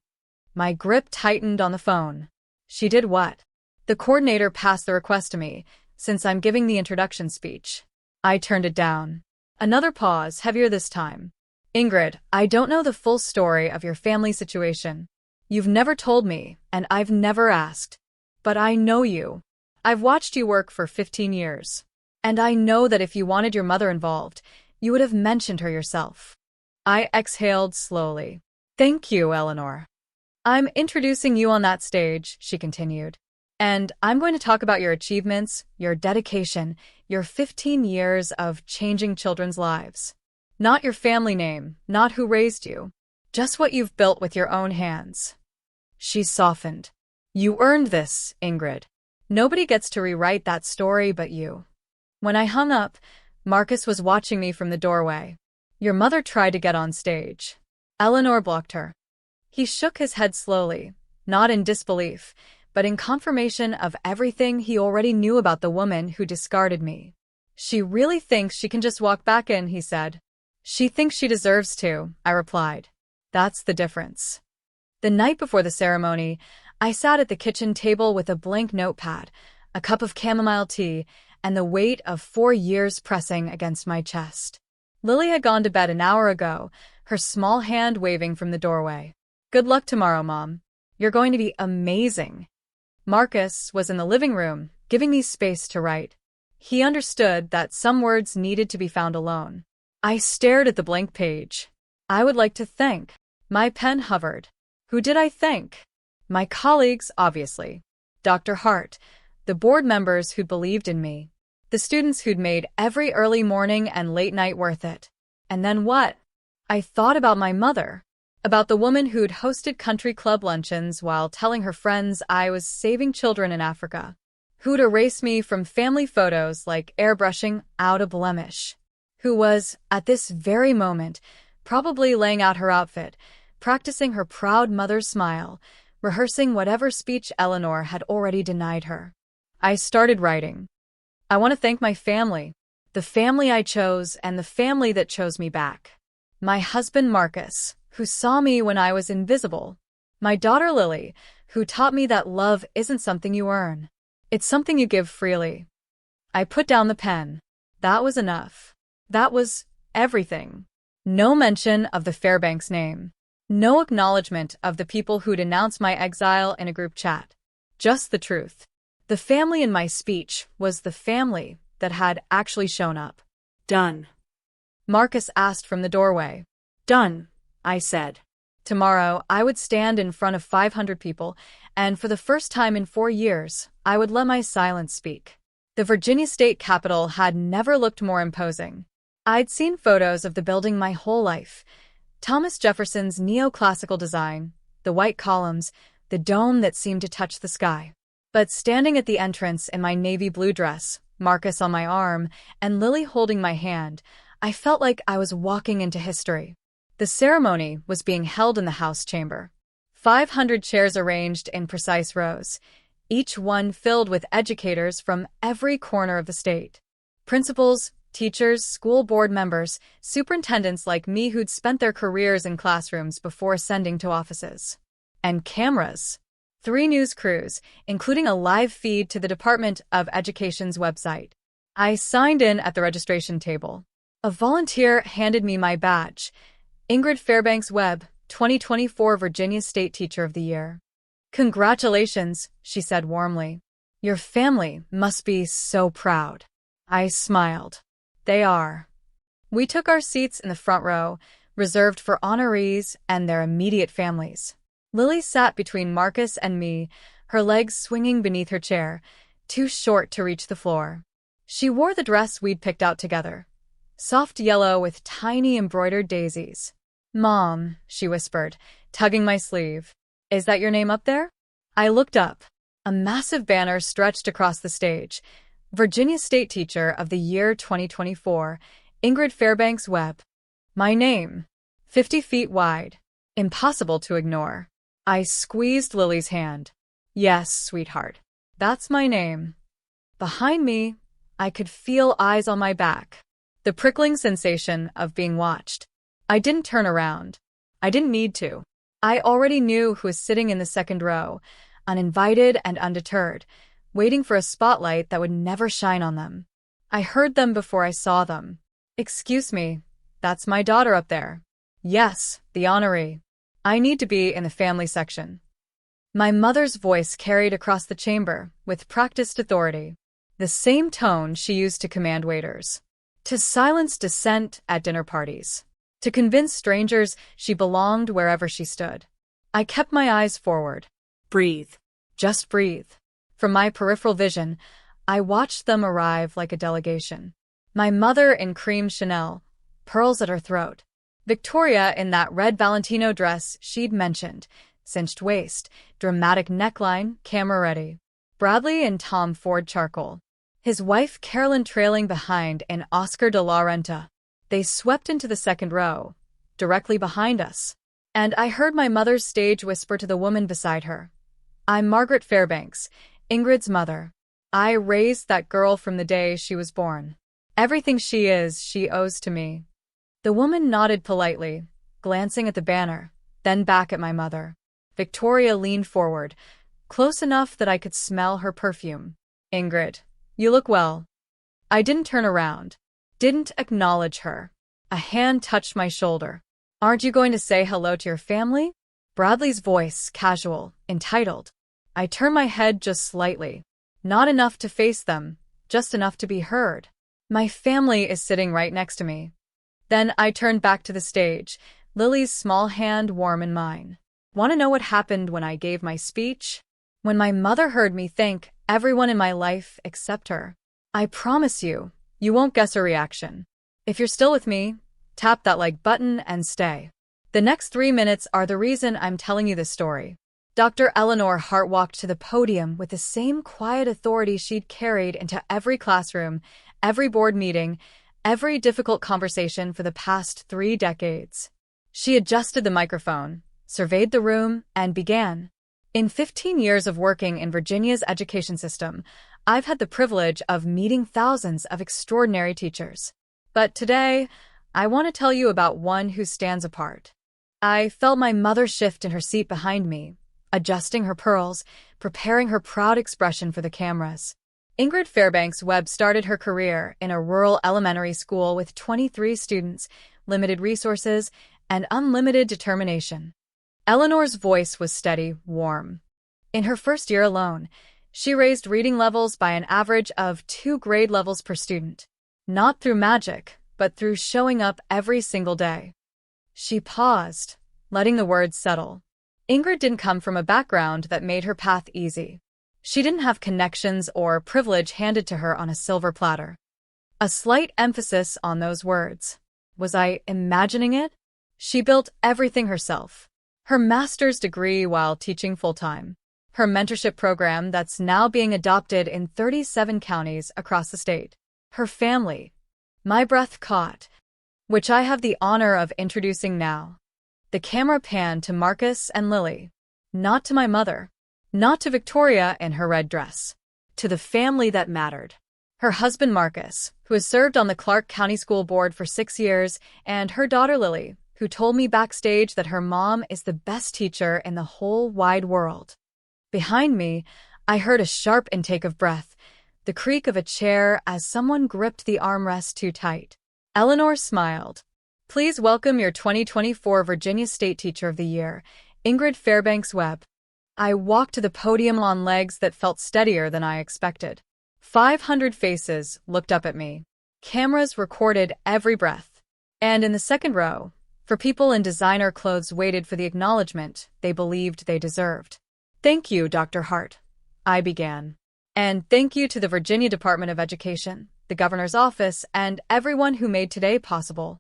My grip tightened on the phone. She did what? The coordinator passed the request to me, since I'm giving the introduction speech. I turned it down. Another pause, heavier this time. Ingrid, I don't know the full story of your family situation. You've never told me, and I've never asked. But I know you. I've watched you work for 15 years. And I know that if you wanted your mother involved, you would have mentioned her yourself. I exhaled slowly. Thank you, Eleanor. I'm introducing you on that stage, she continued. And I'm going to talk about your achievements, your dedication, your 15 years of changing children's lives. Not your family name, not who raised you. Just what you've built with your own hands. She softened. You earned this, Ingrid. Nobody gets to rewrite that story but you. When I hung up, Marcus was watching me from the doorway. Your mother tried to get on stage. Eleanor blocked her. He shook his head slowly, not in disbelief, but in confirmation of everything he already knew about the woman who discarded me. She really thinks she can just walk back in, he said. She thinks she deserves to, I replied. That's the difference. The night before the ceremony, I sat at the kitchen table with a blank notepad, a cup of chamomile tea, and the weight of 4 years pressing against my chest. Lily had gone to bed an hour ago, her small hand waving from the doorway. Good luck tomorrow, Mom. You're going to be amazing. Marcus was in the living room, giving me space to write. He understood that some words needed to be found alone. I stared at the blank page. I would like to thank. My pen hovered. Who did I thank? My colleagues, obviously. Dr. Hart, the board members who'd believed in me, the students who'd made every early morning and late night worth it. And then what? I thought about my mother. About the woman who'd hosted country club luncheons while telling her friends I was saving children in Africa, who'd erase me from family photos like airbrushing out a blemish, who was, at this very moment, probably laying out her outfit, practicing her proud mother's smile, rehearsing whatever speech Eleanor had already denied her. I started writing. I want to thank my family, the family I chose and the family that chose me back. My husband Marcus, who saw me when I was invisible. My daughter Lily, who taught me that love isn't something you earn. It's something you give freely. I put down the pen. That was enough. That was everything. No mention of the Fairbanks name. No acknowledgement of the people who'd announced my exile in a group chat. Just the truth. The family in my speech was the family that had actually shown up. Done. Marcus asked from the doorway. Done, I said. Tomorrow, I would stand in front of 500 people, and for the first time in 4 years, I would let my silence speak. The Virginia State Capitol had never looked more imposing. I'd seen photos of the building my whole life. Thomas Jefferson's neoclassical design, the white columns, the dome that seemed to touch the sky. But standing at the entrance in my navy blue dress, Marcus on my arm, and Lily holding my hand, I felt like I was walking into history. The ceremony was being held in the House chamber. 500 chairs arranged in precise rows, each one filled with educators from every corner of the state. Principals, teachers, school board members, superintendents like me who'd spent their careers in classrooms before ascending to offices. And cameras. 3 news crews, including a live feed to the Department of Education's website. I signed in at the registration table. A volunteer handed me my badge. Ingred Fairbanks Webb, 2024 Virginia State Teacher of the Year. Congratulations, she said warmly. Your family must be so proud. I smiled. They are. We took our seats in the front row, reserved for honorees and their immediate families. Lily sat between Marcus and me, her legs swinging beneath her chair, too short to reach the floor. She wore the dress we'd picked out together. Soft yellow with tiny embroidered daisies. Mom, she whispered, tugging my sleeve. Is that your name up there? I looked up. A massive banner stretched across the stage. Virginia State Teacher of the Year 2024, Ingred Fairbanks Webb. My name. 50 feet wide. Impossible to ignore. I squeezed Lily's hand. Yes, sweetheart. That's my name. Behind me, I could feel eyes on my back. The prickling sensation of being watched. I didn't turn around. I didn't need to. I already knew who was sitting in the second row, uninvited and undeterred, waiting for a spotlight that would never shine on them. I heard them before I saw them. Excuse me, that's my daughter up there. Yes, the honoree. I need to be in the family section. My mother's voice carried across the chamber with practiced authority, the same tone she used to command waiters, to silence dissent at dinner parties, to convince strangers she belonged wherever she stood. I kept my eyes forward. Breathe. Just breathe. From my peripheral vision, I watched them arrive like a delegation. My mother in cream Chanel, pearls at her throat. Victoria in that red Valentino dress she'd mentioned, cinched waist, dramatic neckline, camera ready. Bradley in Tom Ford charcoal. His wife Carolyn trailing behind in Oscar de la Renta. They swept into the second row, directly behind us. And I heard my mother's stage whisper to the woman beside her. I'm Margaret Fairbanks, Ingred's mother. I raised that girl from the day she was born. Everything she is, she owes to me. The woman nodded politely, glancing at the banner, then back at my mother. Victoria leaned forward, close enough that I could smell her perfume. Ingrid, you look well. I didn't turn around, didn't acknowledge her. A hand touched my shoulder. Aren't you going to say hello to your family? Bradley's voice, casual, entitled. I turned my head just slightly. Not enough to face them, just enough to be heard. My family is sitting right next to me. Then I turned back to the stage, Lily's small hand warm in mine. Want to know what happened when I gave my speech? When my mother heard me thank everyone in my life except her. I promise you, you won't guess her reaction. If you're still with me, tap that like button and stay. The next 3 minutes are the reason I'm telling you this story. Dr. Eleanor Hart walked to the podium with the same quiet authority she'd carried into every classroom, every board meeting, every difficult conversation for the past 3 decades. She adjusted the microphone, surveyed the room, and began. In 15 years of working in Virginia's education system, I've had the privilege of meeting thousands of extraordinary teachers. But today, I want to tell you about one who stands apart. I felt my mother shift in her seat behind me, adjusting her pearls, preparing her proud expression for the cameras. Ingrid Fairbanks Webb started her career in a rural elementary school with 23 students, limited resources, and unlimited determination. Eleanor's voice was steady, warm. In her first year alone, she raised reading levels by an average of 2 grade levels per student. Not through magic, but through showing up every single day. She paused, letting the words settle. Ingrid didn't come from a background that made her path easy. She didn't have connections or privilege handed to her on a silver platter. A slight emphasis on those words. Was I imagining it? She built everything herself. Her master's degree while teaching full-time. Her mentorship program that's now being adopted in 37 counties across the state. Her family. My breath caught, which I have the honor of introducing now. The camera panned to Marcus and Lily. Not to my mother. Not to Victoria in her red dress. To the family that mattered. Her husband Marcus, who has served on the Clark County School Board for 6 years, and her daughter Lily, who told me backstage that her mom is the best teacher in the whole wide world. Behind me, I heard a sharp intake of breath, the creak of a chair as someone gripped the armrest too tight. Eleanor smiled. Please welcome your 2024 Virginia State Teacher of the Year, Ingrid Fairbanks Webb. I walked to the podium on legs that felt steadier than I expected. 500 faces looked up at me. Cameras recorded every breath. And in the second row, for people in designer clothes waited for the acknowledgement they believed they deserved. Thank you, Dr. Hart, I began. And thank you to the Virginia Department of Education, the governor's office, and everyone who made today possible.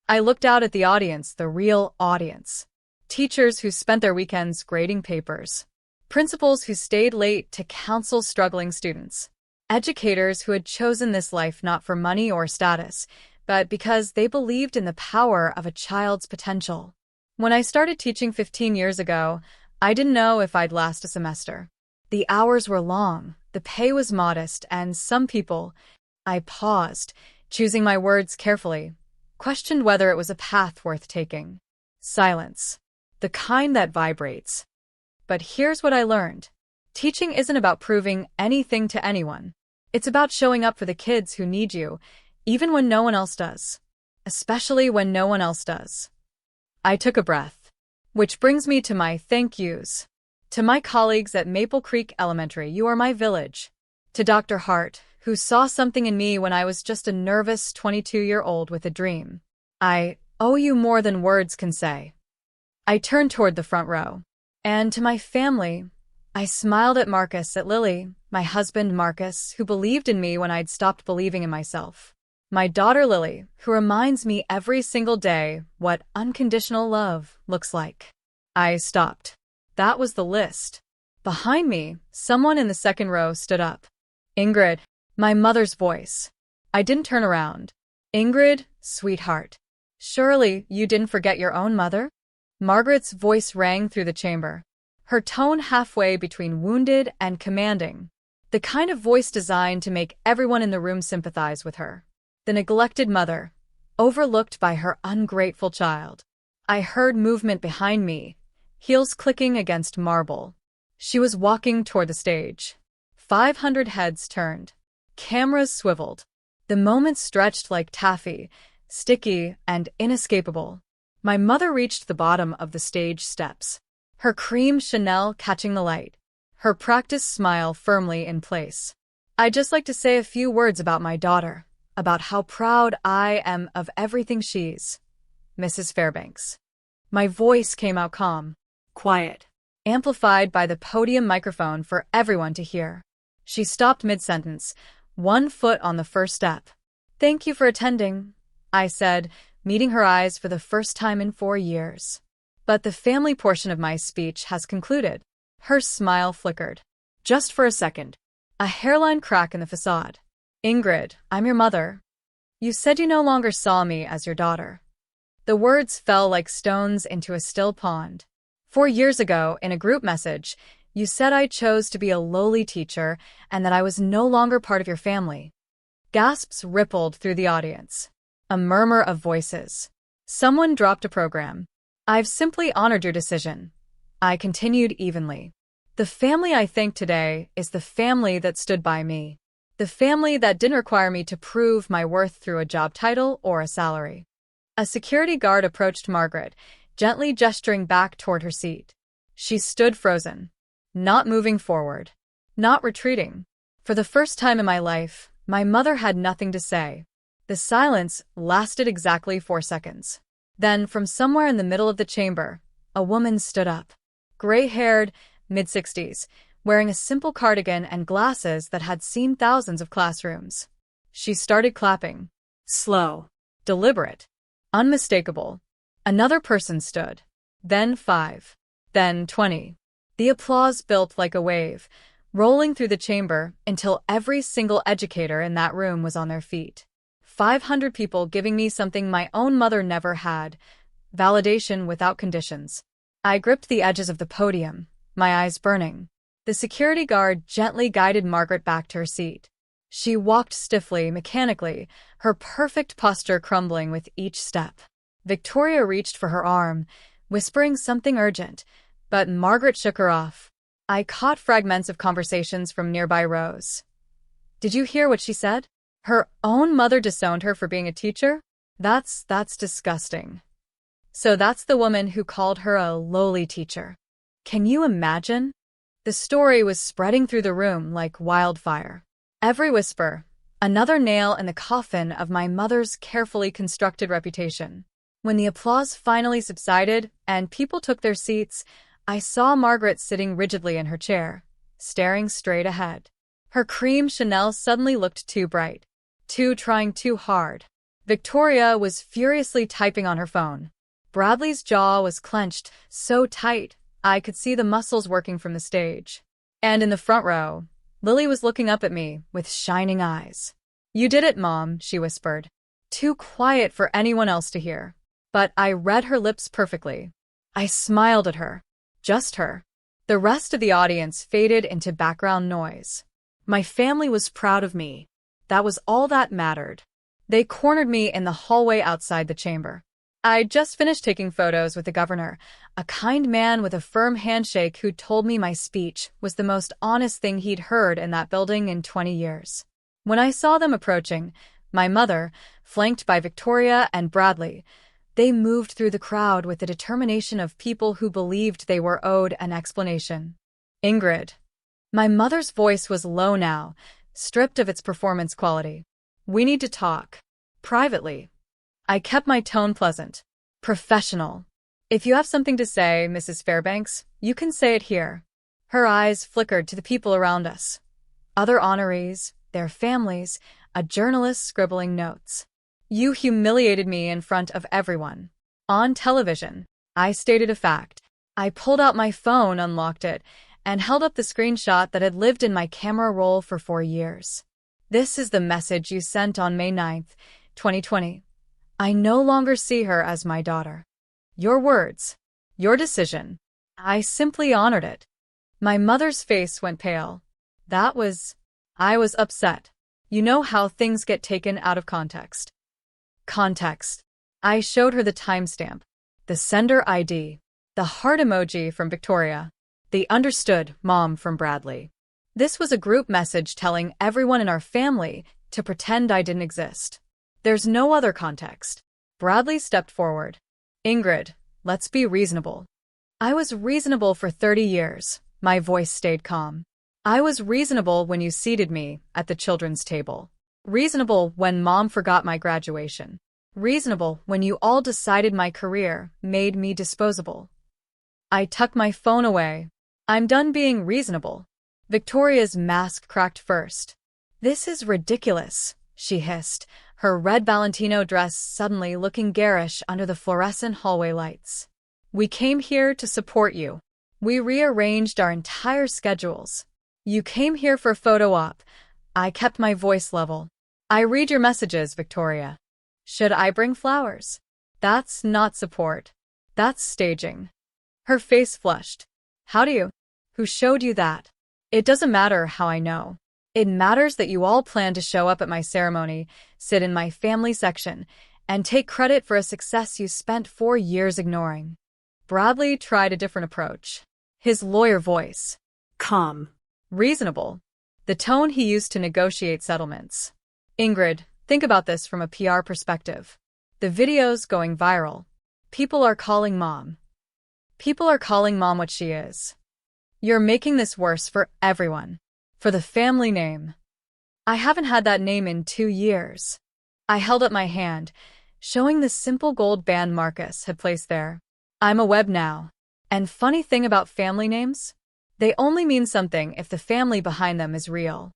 I looked out at the audience, the real audience. Teachers who spent their weekends grading papers. Principals who stayed late to counsel struggling students. Educators who had chosen this life not for money or status, but because they believed in the power of a child's potential. When I started teaching 15 years ago, I didn't know if I'd last a semester. The hours were long, the pay was modest, and some people— I paused, choosing my words carefully, questioned whether it was a path worth taking. Silence. The kind that vibrates. But here's what I learned. Teaching isn't about proving anything to anyone. It's about showing up for the kids who need you, even when no one else does. Especially when no one else does. I took a breath. Which brings me to my thank yous. To my colleagues at Maple Creek Elementary, you are my village. To Dr. Hart, who saw something in me when I was just a nervous 22-year-old with a dream. I owe you more than words can say. I turned toward the front row. And to my family, I smiled at Marcus, at Lily, my husband Marcus, who believed in me when I'd stopped believing in myself. My daughter Lily, who reminds me every single day what unconditional love looks like. I stopped. That was the list. Behind me, someone in the second row stood up. Ingrid, my mother's voice. I didn't turn around. Ingrid, sweetheart. Surely you didn't forget your own mother? Margaret's voice rang through the chamber, her tone halfway between wounded and commanding, the kind of voice designed to make everyone in the room sympathize with her. The neglected mother, overlooked by her ungrateful child. I heard movement behind me, heels clicking against marble. She was walking toward the stage. 500 heads turned. Cameras swiveled. The moment stretched like taffy, sticky and inescapable. My mother reached the bottom of the stage steps, her cream Chanel catching the light, her practiced smile firmly in place. I'd just like to say a few words about my daughter, about how proud I am of everything she's. Mrs. Fairbanks. My voice came out calm, quiet, amplified by the podium microphone for everyone to hear. She stopped mid-sentence, one foot on the first step. Thank you for attending, I said, meeting her eyes for the first time in 4 years. But the family portion of my speech has concluded. Her smile flickered. Just for a second. A hairline crack in the facade. Ingrid, I'm your mother. You said you no longer saw me as your daughter. The words fell like stones into a still pond. 4 years ago, in a group message, you said I chose to be a lowly teacher and that I was no longer part of your family. Gasps rippled through the audience. A murmur of voices. Someone dropped a program. I've simply honored your decision. I continued evenly. The family I thank today is the family that stood by me. The family that didn't require me to prove my worth through a job title or a salary. A security guard approached Margaret, gently gesturing back toward her seat. She stood frozen, not moving forward, not retreating. For the first time in my life, my mother had nothing to say. The silence lasted exactly 4 seconds. Then, from somewhere in the middle of the chamber, a woman stood up. Gray-haired, mid-60s, wearing a simple cardigan and glasses that had seen thousands of classrooms. She started clapping. Slow, deliberate, unmistakable. Another person stood. Then 5. Then 20. The applause built like a wave, rolling through the chamber until every single educator in that room was on their feet. 500 people giving me something my own mother never had. Validation without conditions. I gripped the edges of the podium, my eyes burning. The security guard gently guided Margaret back to her seat. She walked stiffly, mechanically, her perfect posture crumbling with each step. Victoria reached for her arm, whispering something urgent, but Margaret shook her off. I caught fragments of conversations from nearby rows. Did you hear what she said? Her own mother disowned her for being a teacher? That's disgusting. So that's the woman who called her a lowly teacher. Can you imagine? The story was spreading through the room like wildfire. Every whisper, another nail in the coffin of my mother's carefully constructed reputation. When the applause finally subsided and people took their seats, I saw Margaret sitting rigidly in her chair, staring straight ahead. Her cream Chanel suddenly looked too bright, trying too hard. Victoria was furiously typing on her phone. Bradley's jaw was clenched, so tight, I could see the muscles working from the stage. And in the front row, Lily was looking up at me with shining eyes. You did it, Mom, she whispered. Too quiet for anyone else to hear. But I read her lips perfectly. I smiled at her. Just her. The rest of the audience faded into background noise. My family was proud of me. That was all that mattered. They cornered me in the hallway outside the chamber. I'd just finished taking photos with the governor, a kind man with a firm handshake who told me my speech was the most honest thing he'd heard in that building in 20 years. When I saw them approaching, my mother, flanked by Victoria and Bradley, They moved through the crowd with the determination of people who believed they were owed an explanation. Ingrid. My mother's voice was low now, stripped of its performance quality. We need to talk. Privately. I kept my tone pleasant. Professional. If you have something to say, Mrs. Fairbanks, you can say it here. Her eyes flickered to the people around us. Other honorees, their families, a journalist scribbling notes. You humiliated me in front of everyone. On television. I stated a fact. I pulled out my phone, unlocked it, and held up the screenshot that had lived in my camera roll for 4 years. This is the message you sent on May 9th, 2020. I no longer see her as my daughter. Your words. Your decision. I simply honored it. My mother's face went pale. I was upset. You know how things get taken out of context. Context. I showed her the timestamp, the sender ID, the heart emoji from Victoria, the understood mom from Bradley. This was a group message telling everyone in our family to pretend I didn't exist. There's no other context. Bradley stepped forward. Ingrid, let's be reasonable. I was reasonable for 30 years. My voice stayed calm. I was reasonable when you seated me at the children's table. Reasonable when Mom forgot my graduation. Reasonable when you all decided my career made me disposable. I tucked my phone away. I'm done being reasonable. Victoria's mask cracked first. This is ridiculous, she hissed, her red Valentino dress suddenly looking garish under the fluorescent hallway lights. We came here to support you. We rearranged our entire schedules. You came here for photo op. I kept my voice level. I read your messages, Victoria. Should I bring flowers? That's not support. That's staging. Her face flushed. How do you? Who showed you that? It doesn't matter how I know. It matters that you all plan to show up at my ceremony, sit in my family section, and take credit for a success you spent 4 years ignoring. Bradley tried a different approach. His lawyer voice. Calm. Reasonable. The tone he used to negotiate settlements. Ingrid, think about this from a PR perspective. The video's going viral. People are calling Mom. People are calling Mom what she is. You're making this worse for everyone. For the family name. I haven't had that name in 2 years. I held up my hand, showing the simple gold band Marcus had placed there. I'm a web now. And funny thing about family names? They only mean something if the family behind them is real.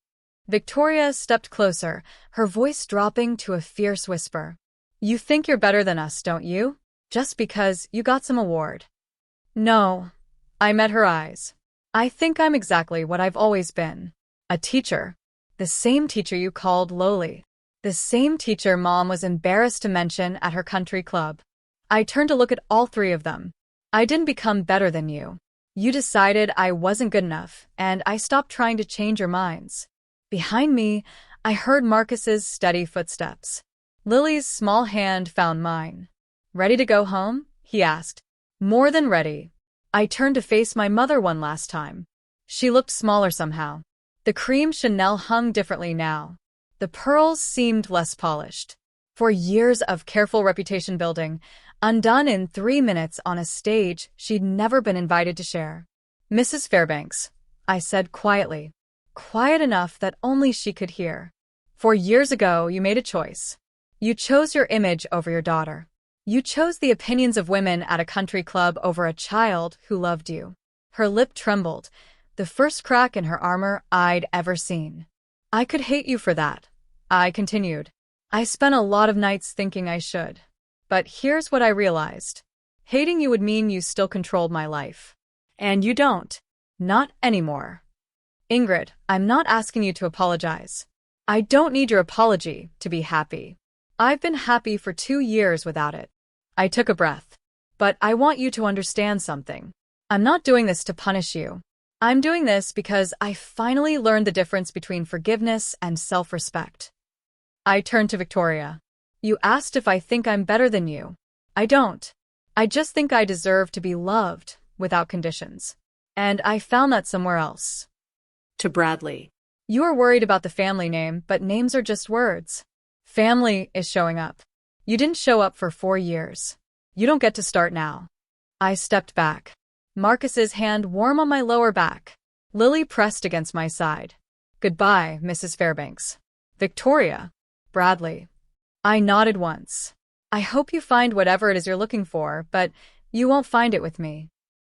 Victoria stepped closer, her voice dropping to a fierce whisper. You think you're better than us, don't you? Just because you got some award. No. I met her eyes. I think I'm exactly what I've always been. A teacher. The same teacher you called lowly. The same teacher Mom was embarrassed to mention at her country club. I turned to look at all 3 of them. I didn't become better than you. You decided I wasn't good enough, and I stopped trying to change your minds. Behind me, I heard Marcus's steady footsteps. Lily's small hand found mine. Ready to go home? He asked. More than ready. I turned to face my mother one last time. She looked smaller somehow. The cream Chanel hung differently now. The pearls seemed less polished. For years of careful reputation building, undone in 3 minutes on a stage she'd never been invited to share. Mrs. Fairbanks, I said quietly. Quiet enough that only she could hear. 4 years ago, you made a choice. You chose your image over your daughter. You chose the opinions of women at a country club over a child who loved you. Her lip trembled, the first crack in her armor I'd ever seen. I could hate you for that. I continued. I spent a lot of nights thinking I should. But here's what I realized. Hating you would mean you still controlled my life. And you don't. Not anymore. Ingrid, I'm not asking you to apologize. I don't need your apology to be happy. I've been happy for 2 years without it. I took a breath. But I want you to understand something. I'm not doing this to punish you. I'm doing this because I finally learned the difference between forgiveness and self-respect. I turned to Victoria. You asked if I think I'm better than you. I don't. I just think I deserve to be loved without conditions. And I found that somewhere else. To Bradley. You are worried about the family name, but names are just words. Family is showing up. You didn't show up for 4 years. You don't get to start now. I stepped back. Marcus's hand warm on my lower back. Lily pressed against my side. Goodbye, Mrs. Fairbanks. Victoria. Bradley. I nodded once. I hope you find whatever it is you're looking for, but you won't find it with me.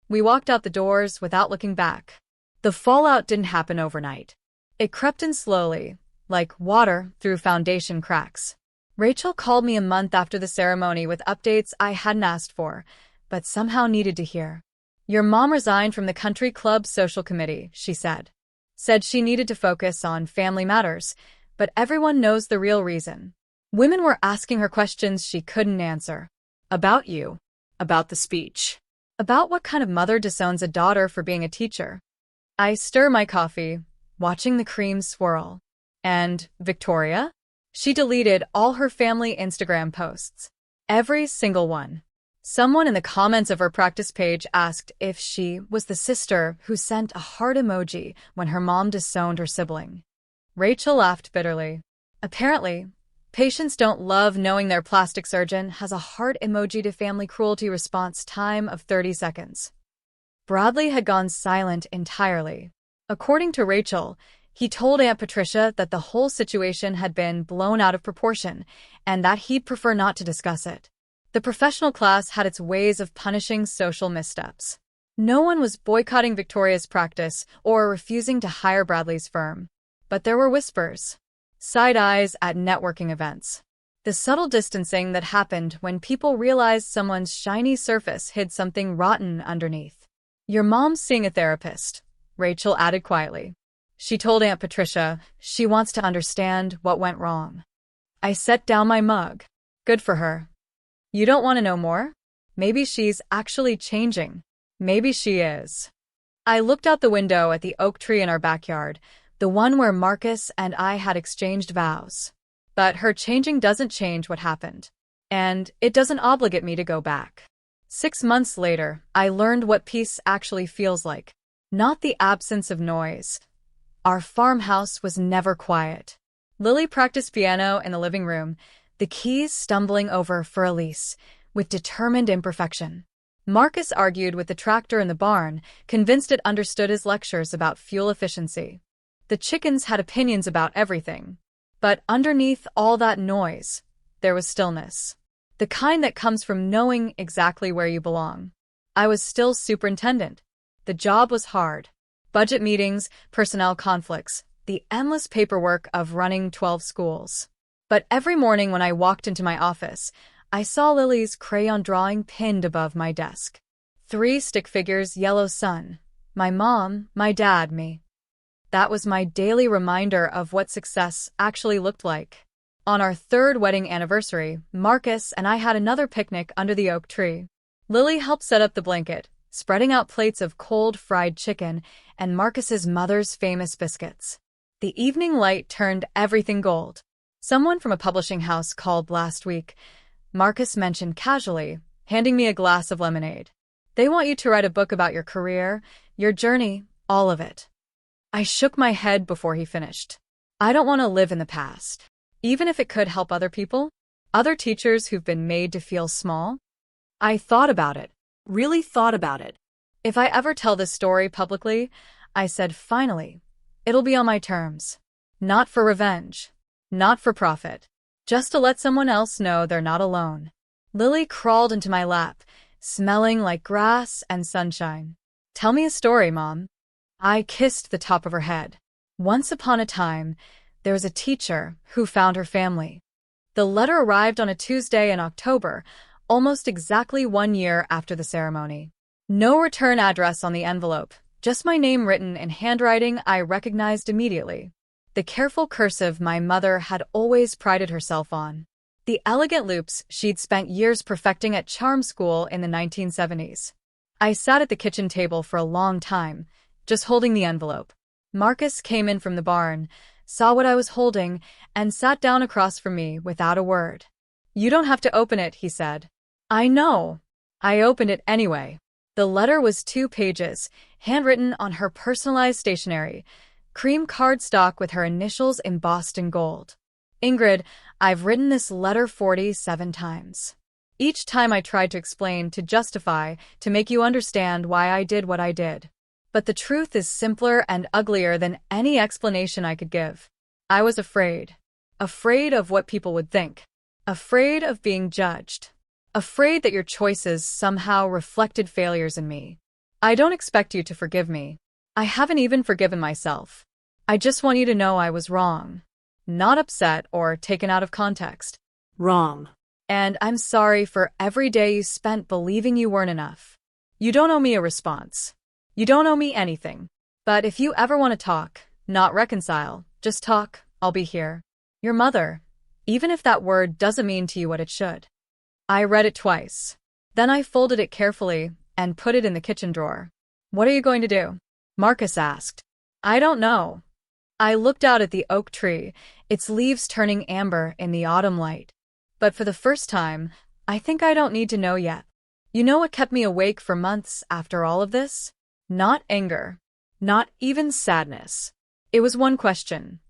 We walked out the doors without looking back. The fallout didn't happen overnight. It crept in slowly, like water through foundation cracks. Rachel called me a month after the ceremony with updates I hadn't asked for, but somehow needed to hear. Your mom resigned from the country club social committee, she said. Said she needed to focus on family matters, but everyone knows the real reason. Women were asking her questions she couldn't answer. About you. About the speech. About what kind of mother disowns a daughter for being a teacher. I stir my coffee, watching the cream swirl. And Victoria? She deleted all her family Instagram posts. Every single one. Someone in the comments of her practice page asked if she was the sister who sent a heart emoji when her mom disowned her sibling. Rachel laughed bitterly. Apparently, patients don't love knowing their plastic surgeon has a heart emoji to family cruelty response time of 30 seconds. Bradley had gone silent entirely. According to Rachel, he told Aunt Patricia that the whole situation had been blown out of proportion and that he'd prefer not to discuss it. The professional class had its ways of punishing social missteps. No one was boycotting Victoria's practice or refusing to hire Bradley's firm. But there were whispers. Side eyes at networking events. The subtle distancing that happened when people realized someone's shiny surface hid something rotten underneath. Your mom's seeing a therapist, Rachel added quietly. She told Aunt Patricia she wants to understand what went wrong. I set down my mug. Good for her. You don't want to know more? Maybe she's actually changing. Maybe she is. I looked out the window at the oak tree in our backyard, the one where Marcus and I had exchanged vows. But her changing doesn't change what happened. And it doesn't obligate me to go back. 6 months later, I learned what peace actually feels like. Not the absence of noise. Our farmhouse was never quiet. Lily practiced piano in the living room, the keys stumbling over for Elise, with determined imperfection. Marcus argued with the tractor in the barn, convinced it understood his lectures about fuel efficiency. The chickens had opinions about everything. But underneath all that noise, there was stillness. The kind that comes from knowing exactly where you belong. I was still superintendent. The job was hard. Budget meetings, personnel conflicts, the endless paperwork of running 12 schools. But every morning when I walked into my office, I saw Lily's crayon drawing pinned above my desk. 3 stick figures, yellow sun. My mom, my dad, me. That was my daily reminder of what success actually looked like. On our 3rd wedding anniversary, Marcus and I had another picnic under the oak tree. Lily helped set up the blanket, spreading out plates of cold fried chicken and Marcus's mother's famous biscuits. The evening light turned everything gold. Someone from a publishing house called last week. Marcus mentioned casually, handing me a glass of lemonade. They want you to write a book about your career, your journey, all of it. I shook my head before he finished. I don't want to live in the past. Even if it could help other people? Other teachers who've been made to feel small? I thought about it. Really thought about it. If I ever tell this story publicly, I said finally, it'll be on my terms. Not for revenge. Not for profit. Just to let someone else know they're not alone. Lily crawled into my lap, smelling like grass and sunshine. Tell me a story, Mom. I kissed the top of her head. Once upon a time, there was a teacher who found her family. The letter arrived on a Tuesday in October, almost exactly 1 year after the ceremony. No return address on the envelope, just my name written in handwriting I recognized immediately. The careful cursive my mother had always prided herself on. The elegant loops she'd spent years perfecting at charm school in the 1970s. I sat at the kitchen table for a long time, just holding the envelope. Marcus came in from the barn, saw what I was holding, and sat down across from me without a word. You don't have to open it, he said. I know. I opened it anyway. The letter was 2 pages, handwritten on her personalized stationery, cream cardstock with her initials embossed in gold. Ingrid, I've written this letter 47 times. Each time I tried to explain, to justify, to make you understand why I did what I did. But the truth is simpler and uglier than any explanation I could give. I was afraid. Afraid of what people would think. Afraid of being judged. Afraid that your choices somehow reflected failures in me. I don't expect you to forgive me. I haven't even forgiven myself. I just want you to know I was wrong. Not upset or taken out of context. Wrong. And I'm sorry for every day you spent believing you weren't enough. You don't owe me a response. You don't owe me anything. But if you ever want to talk, not reconcile, just talk, I'll be here. Your mother, even if that word doesn't mean to you what it should. I read it twice. Then I folded it carefully and put it in the kitchen drawer. What are you going to do? Marcus asked. I don't know. I looked out at the oak tree, its leaves turning amber in the autumn light. But for the first time, I think I don't need to know yet. You know what kept me awake for months after all of this? Not anger. Not even sadness. It was one question.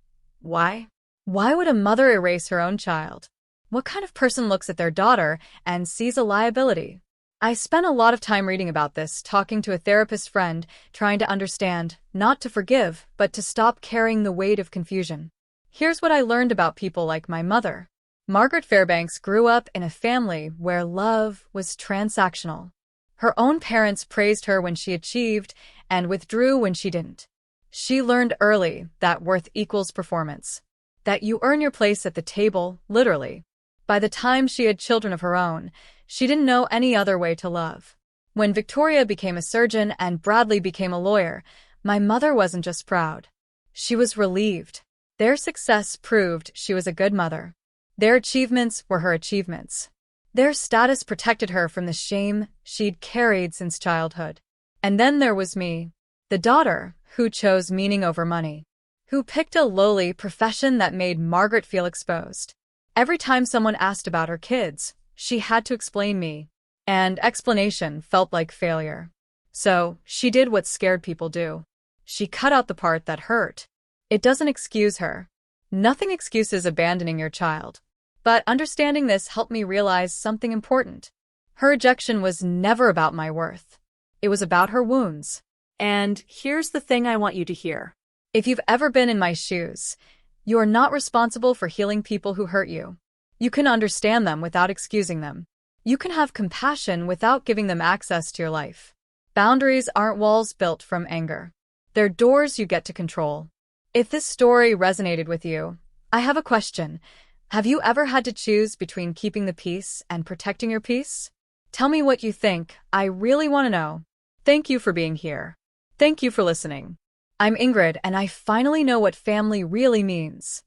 Why? Why would a mother erase her own child? What kind of person looks at their daughter and sees a liability? I spent a lot of time reading about this, talking to a therapist friend, trying to understand, not to forgive, but to stop carrying the weight of confusion. Here's what I learned about people like my mother. Margaret Fairbanks grew up in a family where love was transactional. Her own parents praised her when she achieved and withdrew when she didn't. She learned early that worth equals performance. That you earn your place at the table, literally. By the time she had children of her own, she didn't know any other way to love. When Victoria became a surgeon and Bradley became a lawyer, my mother wasn't just proud. She was relieved. Their success proved she was a good mother. Their achievements were her achievements. Their status protected her from the shame she'd carried since childhood. And then there was me, the daughter who chose meaning over money, who picked a lowly profession that made Margaret feel exposed. Every time someone asked about her kids, she had to explain me, and explanation felt like failure. So, she did what scared people do. She cut out the part that hurt. It doesn't excuse her. Nothing excuses abandoning your child. But understanding this helped me realize something important. Her rejection was never about my worth. It was about her wounds. And here's the thing I want you to hear. If you've ever been in my shoes, you are not responsible for healing people who hurt you. You can understand them without excusing them. You can have compassion without giving them access to your life. Boundaries aren't walls built from anger. They're doors you get to control. If this story resonated with you, I have a question. Have you ever had to choose between keeping the peace and protecting your peace? Tell me what you think. I really want to know. Thank you for being here. Thank you for listening. I'm Ingrid, and I finally know what family really means.